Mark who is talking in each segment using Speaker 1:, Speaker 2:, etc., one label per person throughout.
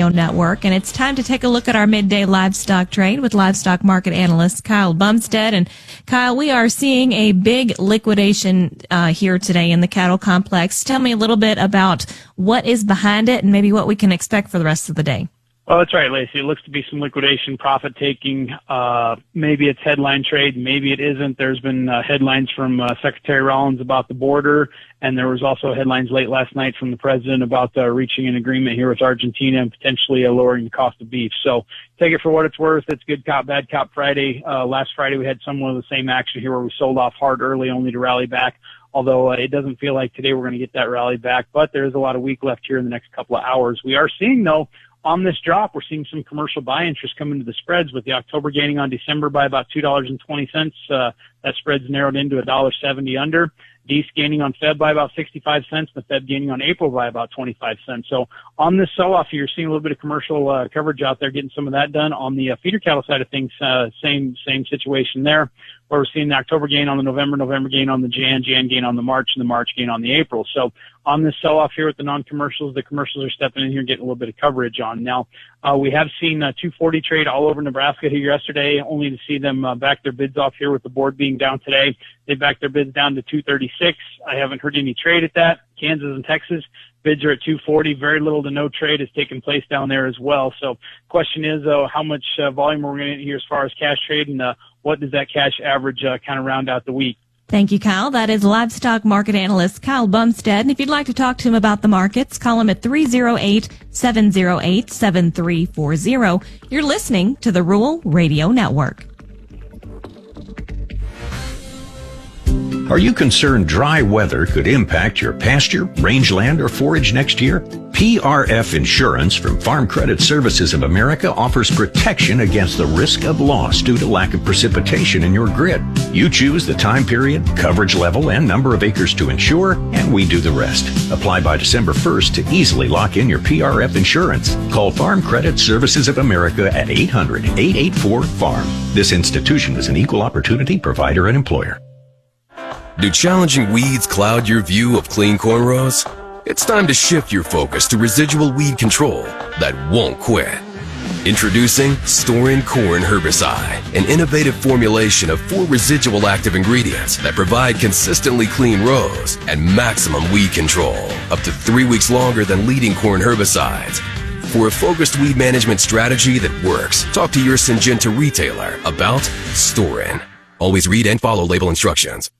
Speaker 1: Network, and it's time to take a look at our midday livestock trade with livestock market analyst Kyle Bumsted. And Kyle, we are seeing a big liquidation here today in the cattle complex. Tell me a little bit about what is behind it and maybe what we can expect for the rest of the day.
Speaker 2: Well, that's right, Lacey. It looks to be some liquidation, profit taking. Maybe it's headline trade. Maybe it isn't. There's been headlines from Secretary Rollins about the border, and there was also headlines late last night from the president about reaching an agreement here with Argentina and potentially lowering the cost of beef. So take it for what it's worth. It's good cop, bad cop Friday. Last Friday we had somewhat of the same action here where we sold off hard early only to rally back. Although it doesn't feel like today we're going to get that rally back, but there's a lot of week left here in the next couple of hours. We are seeing, though, on this drop, we're seeing some commercial buy interest come into the spreads, with the October gaining on December by about $2.20. That spread's narrowed into $1.70 under. Dece gaining on Feb by about 65 cents, the Feb gaining on April by about 25 cents. So on this sell-off, you're seeing a little bit of commercial coverage out there, getting some of that done. On the feeder cattle side of things, same situation there, where we're seeing the October gain on the November gain on the Jan gain on the March, and the March gain on the April. So on this sell-off here with the non-commercials, the commercials are stepping in here, getting a little bit of coverage on. Now, we have seen 240 trade all over Nebraska here yesterday, only to see them back their bids off here with the board being down today. They backed their bids down to 236. I haven't heard any trade at that. Kansas and Texas bids are at 240. Very little to no trade has taken place down there as well. So question is, though, how much volume are we going to get here as far as cash trade, and what does that cash average kind of round out the week?
Speaker 1: Thank you, Kyle. That is livestock market analyst Kyle Bumsted. And if you'd like to talk to him about the markets, call him at 308-708-7340. You're listening to the Rural Radio Network.
Speaker 3: Are you concerned dry weather could impact your pasture, rangeland, or forage next year? PRF Insurance from Farm Credit Services of America offers protection against the risk of loss due to lack of precipitation in your grid. You choose the time period, coverage level, and number of acres to insure, and we do the rest. Apply by December 1st to easily lock in your PRF insurance. Call Farm Credit Services of America at 800-884-FARM. This institution is an equal opportunity provider and employer.
Speaker 4: Do challenging weeds cloud your view of clean cornrows? It's time to shift your focus to residual weed control that won't quit. Introducing Store-In Corn Herbicide, an innovative formulation of 4 residual active ingredients that provide consistently clean rows and maximum weed control, up to 3 weeks longer than leading corn herbicides. For a focused weed management strategy that works, talk to your Syngenta retailer about Store-In. Always read and follow label instructions.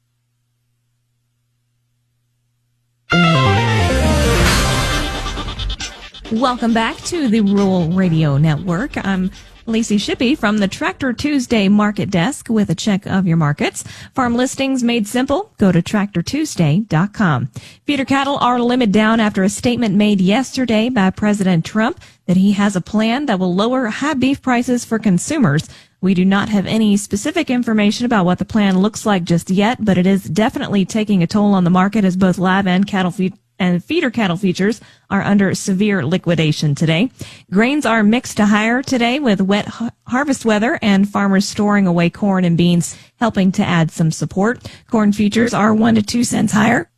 Speaker 1: Welcome back to the Rural Radio Network. I'm Lacey Shippey from the Tractor Tuesday Market Desk with a check of your markets. Farm listings made simple. Go to TractorTuesday.com. Feeder cattle are limit down after a statement made yesterday by President Trump that he has a plan that will lower high beef prices for consumers. We do not have any specific information about what the plan looks like just yet, but it is definitely taking a toll on the market as both live and feeder cattle futures are under severe liquidation today. Grains are mixed to higher today with wet harvest weather and farmers storing away corn and beans helping to add some support. Corn futures are 1 to 2 cents higher,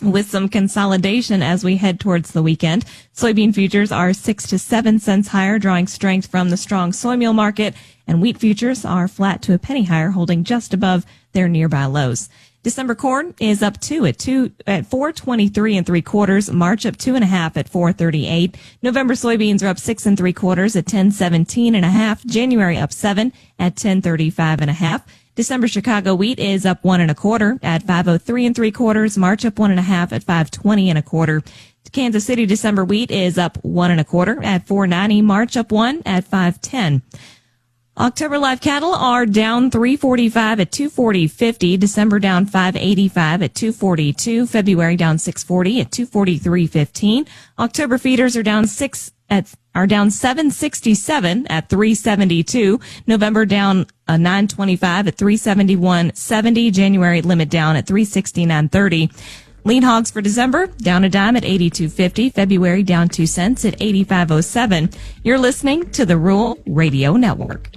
Speaker 1: with some consolidation as we head towards the weekend. Soybean futures are 6 to 7 cents higher, drawing strength from the strong soy meal market, and wheat futures are flat to a penny higher, holding just above their nearby lows. December corn is up 2 at 4.23 3/4. March up 2.5 at 4.38. November soybeans are up 6 3/4 at 10.17 1/2. January up 7 at 10.35 1/2. December Chicago wheat is up 1 1/4 at 5.03 3/4. March up 1.5 at 5.20 1/4. Kansas City December wheat is up 1 1/4 at 4.90. March up 1 at 5.10. October live cattle are down 345 at 240.50. December down 585 at 242. February down 640 at 243.15. October feeders are down 767 at 372. November down 925 at 371.70. January limit down at 369.30. Lean hogs for December down a dime at 82.50. February down 2 cents at 85.07. You're listening to the Rural Radio Network.